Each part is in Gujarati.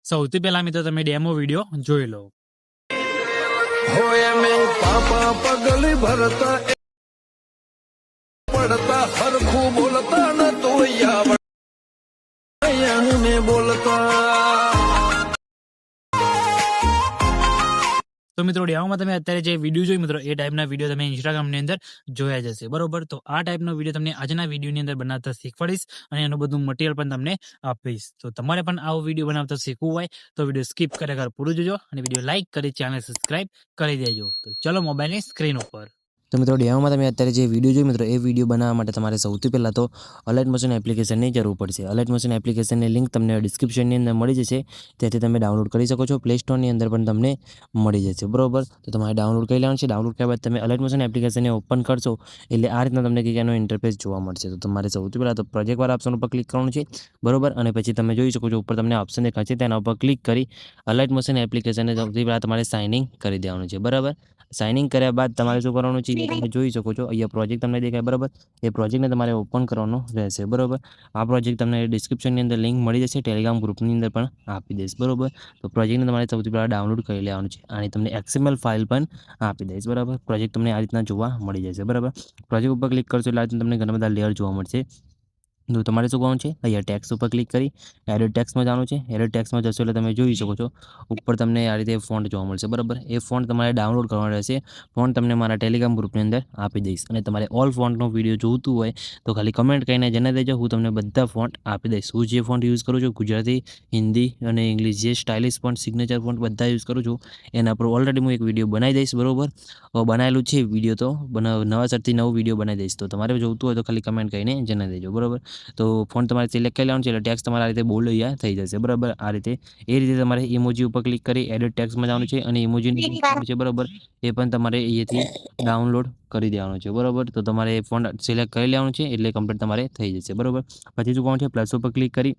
સૌથી પહેલા મિત્રો તમે ડેમો વિડીયો જોઈ લો. होए में पापा पगली भरता पड़ता हर खूब बोलता न तो या ने बोलता. તો મિત્રો ડેમોમાં તમે અત્યારે જે વિડીયો જોઈ મિત્રો એ ટાઈપના વિડીયો તમે ઇન્સ્ટાગ્રામની અંદર જોયા જશે, બરોબર. તો આ ટાઈપનો વિડીયો તમને આજના વિડીયોની અંદર બનાવતા શીખવાડીશ અને એનું બધું મટીરિયલ પણ તમને આપીશ. તો તમારે પણ આવો વિડીયો બનાવતા શીખવું હોય તો વિડીયો સ્કીપ કર્યા કર પૂરું જોજો અને વિડીયો લાઇક કરી ચેનલ સબસ્ક્રાઇબ કરી દેજો. તો ચલો મોબાઈલની સ્ક્રીન ઉપર. તો મિત્રો ડેમોમાં તમે અત્યારે જે વિડીયો જોઈ મિત્રો એ વિડીયો બનાવવા માટે તમારે સૌથી પહેલાં તો અલર્ટ મોશન એપ્લિકેશનની જરૂર પડશે. અલર્ટ મોશન એપ્લિકેશનની લિંક તમને ડિસ્ક્રિપ્શનની અંદર મળી જશે, ત્યાંથી તમે ડાઉનલોડ કરી શકો છો. પ્લે સ્ટોરની અંદર પણ તમને મળી જશે, બરોબર. તો તમારે ડાઉનલોડ કરી લેવાનું છે. ડાઉનલોડ કર્યા બાદ તમે અલર્ટ મોશન એપ્લિકેશનને ઓપન કરશો એટલે આ રીતના તમને કંઈક એનો ઇન્ટરફેસ જોવા મળશે. તો તમારે સૌથી પહેલાં તો પ્રોજેક્ટવાળા ઓપ્શન ઉપર ક્લિક કરવાનું છે, બરોબર. અને પછી તમે જોઈ શકો છો ઉપર તમને ઓપ્શન દેખાશે, તેના ઉપર ક્લિક કરી અલર્ટ મોશન એપ્લિકેશનને સૌથી પહેલાં તમારે સાઇન ઇન કરી દેવાનું છે, બરાબર. સાઇન ઇન કર્યા બાદ તમારે શું કરવાનું છે તમે જોઈ શકો છો અહીંયા પ્રોજેક્ટ તમને દેખાય, બરાબર. એ પ્રોજેક્ટને તમારે ઓપન કરવાનો રહેશે, બરાબર. આ પ્રોજેક્ટ તમને ડિસ્ક્રિપ્શનની અંદર લિંક મળી જશે, ટેલિગ્રામ ગ્રુપની અંદર પણ આપી દઈશ, બરાબર. તો પ્રોજેક્ટને તમારે સૌથી પહેલાં ડાઉનલોડ કરી લેવાનું છે અને તમને XML ફાઇલ પણ આપી દઈશ, બરાબર. પ્રોજેક્ટ તમને આ રીતના જોવા મળી જશે, બરાબર. પ્રોજેક્ટ ઉપર ક્લિક કરશો એટલે તમને ઘણા બધા લેયર જોવા મળશે. તો તમારે શું કરવાનું છે અહીંયા ટેક્સ ઉપર ક્લિક કરી એડિટ ટેક્સમાં જવાનું છે. એડિટ ટેક્સમાં જશો એટલે તમે જોઈ શકો છો ઉપર તમને આ રીતે ફોન્ટ જોવા મળશે, બરાબર. એ ફોન્ટ તમારે ડાઉનલોડ કરવાનો રહેશે. ફોન્ટ તમને મારા ટેલિગ્રામ ગ્રુપની અંદર આપી દઈશ અને તમારે ઓલ ફોન્ટનો વિડીયો જોઈતું હોય તો ખાલી કમેન્ટ કરીને જણાવી દેજો, હું તમને બધા ફોન્ટ આપી દઈશ. હું જે ફોન્ટ યુઝ કરું છું ગુજરાતી, હિન્દી અને ઇંગ્લિશ, જે સ્ટાઇલિશ ફોન્ટ, સિગ્નેચર ફોન્ટ બધા યુઝ કરું છું એના પર ઓલરેડી હું એક વિડીયો બનાવી દઈશ, બરાબર. બનાવેલું છે વિડીયો, તો નવા સરથી નવું વિડીયો બનાવી દઈશ. તો તમારે જોઈતું હોય તો ખાલી કમેન્ટ કરીને જણાવી દેજો, બરાબર. તો ફોન તમારે સિલેક્ટ કરી લેવાનું છે એટલે ટેક્સ તમારા રીતે બોલ્ડ અહીંયા થઈ જશે, બરાબર. આ રીતે એ રીતે તમારે ઇમોજી ઉપર ક્લિક કરી એડિટ ટેક્સમાં જવાનું છે અને ઇમોજીની છે, બરાબર. એ પણ તમારે અહીંયાથી ડાઉનલોડ કરી દેવાનું છે, બરાબર. તો તમારે ફોન સિલેક્ટ કરી લેવાનું છે એટલે કમ્પ્લીટ તમારે થઈ જશે, બરાબર. પછી શું કરવાનું છે પ્લસ ઉપર ક્લિક કરી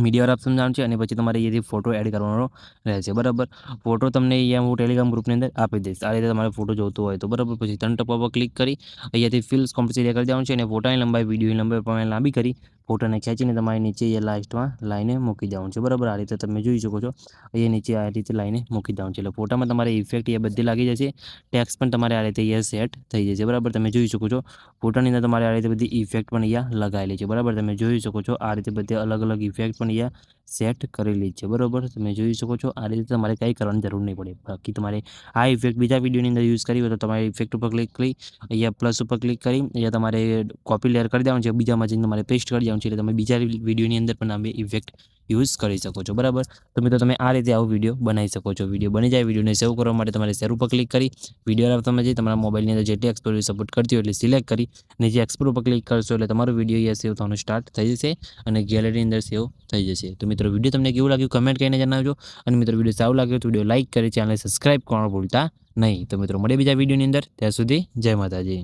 મીડિયા ઓપ્શન જવાનું છે અને પછી તમારે અહીંયાથી ફોટો એડ કરવાનો રહેશે, બરાબર. ફોટો તમને અહીંયા હું ટેલિગ્રામ ગ્રુપની અંદર આપી દઈશ. આ રીતે તમારે ફોટો જોતો હોય તો, બરાબર. પછી 3 ટપા પર ક્લિક કરી અહીંયાથી ફિલ્સ કમ્પલસરી કરી દેવાનું છે અને ફોટાની લંબાઈ વિડીયોની લંબાઈ પ્રમાણે લાંબી કરી ફોટોને ખેંચીને તમારે નીચે એ લાસ્ટમાં લાઈને મૂકી દેવાનું છે, બરાબર. આ રીતે તમે જોઈ શકો છો અહીંયા નીચે આ રીતે લાઈને મૂકી દેવાનું છે એટલે ફોટામાં તમારે ઇફેક્ટ એ બધી લાગી જશે. ટેક્સ પણ તમારે આ રીતે અહીંયા સેટ થઈ જશે, બરાબર. તમે જોઈ શકો છો ફોટાની અંદર તમારે આ રીતે બધી ઇફેક્ટ પણ અહીંયા લગાવેલી છે, બરાબર. તમે જોઈ શકો છો આ રીતે બધી અલગ અલગ ઇફેક્ટ પણ અહીંયા સેટ કરેલી છે, બરાબર. તમે જોઈ શકો છો આ રીતે તમારે કંઈ કરવાની જરૂર નહીં પડે. બાકી તમારે આ ઇફેક્ટ બીજા વિડીયોની અંદર યુઝ કરી હોય તો તમારે ઇફેક્ટ ઉપર ક્લિક કરી અહીંયા પ્લસ ઉપર ક્લિક કરી અહીંયા તમારે કોપી લેયર કરી દેવાનું છે, બીજામાં જઈને તમારે પેસ્ટ કરી દેવાનું છે એટલે તમે બીજા વિડીયોની અંદર પણ આ ઇફેક્ટ યુઝ કરી શકો છો, બરાબર. તો મિત્રો તમે આ રીતે આવો વિડીયો બનાવી શકો છો. વિડીયો બની જાય વિડીયોને સેવ કરવા માટે તમારે શેર ઉપર ક્લિક કરી વિડીયો તમે જે તમારા મોબાઈલની અંદર જેટલી એક્સપોર્ટ સપોર્ટ કરતી હોય એટલે સિલેક્ટ કરી અને જે એક્સપોર્ટ ઉપર ક્લિક કરશો એટલે તમારો વિડીયો અહીંયા સેવ થવાનું સ્ટાર્ટ થઈ જશે અને ગેલેરીની અંદર સેવ થઈ જશે. તો મિત્રો વિડીયો તમને કેવું લાગ્યું કમેન્ટ કરીને જણાવજો અને મિત્રો વિડીયો સારું લાગ્યો તો વિડીયો લાઇક કરી ચેનલ સબસ્ક્રાઇબ કરવાનું ભૂલતા નહીં. તો મિત્રો મળે બીજા વિડીયોની અંદર, ત્યાં સુધી જય માતાજી.